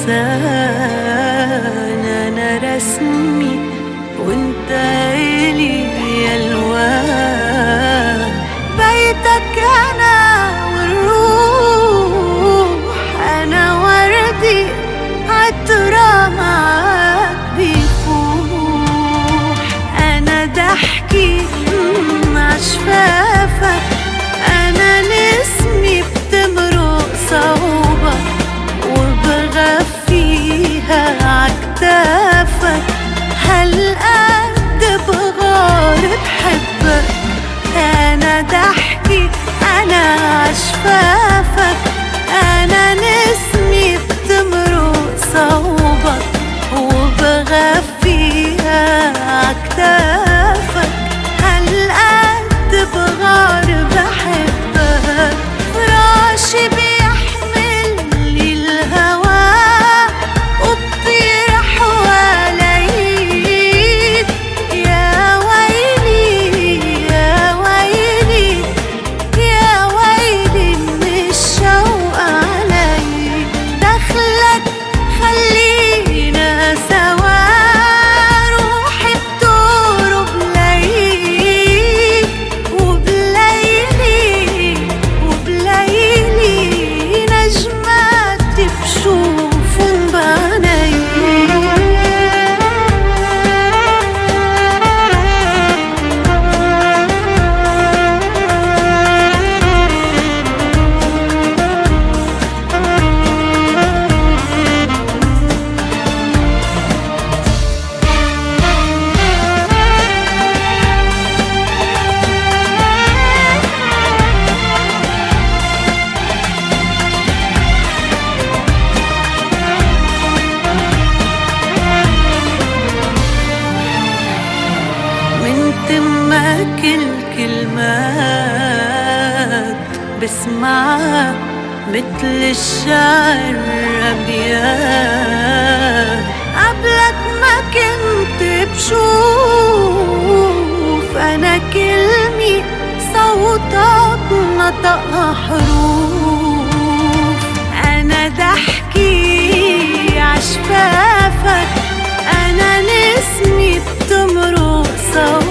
إنسان، أنا رسمي وانت إلي ألوان. بيتك أنا والروح، أنا وردي عطرة معاك بيفوح. أنا ضحكي عشفافك، أنا نسمي بتمرق صوبك وبغفيها عكتافك. هالقد بغار بحبك، أنا ضحكي أنا عشفافك، أنا نسمي بتمرق صوبك وبغفيها عكتافك. هالقد بغار بحبك، فراشي بيحملني الهوا وبطير حواليك. يا ويلي يا ويلي يا ويلي من الشوق عليك. دخلك خلينا سوا، روحي بتقرب ليك. وبليلي نجماتي بشوفن بعينيك. من تمك الكلمات بسمعها مثل الشعر أبيات. قبلك ما كنت بشوف أنا كلمي صوتك نطقها حروف. أنا ضحكي عشفافك، أنا نسمي بتمرق صوتك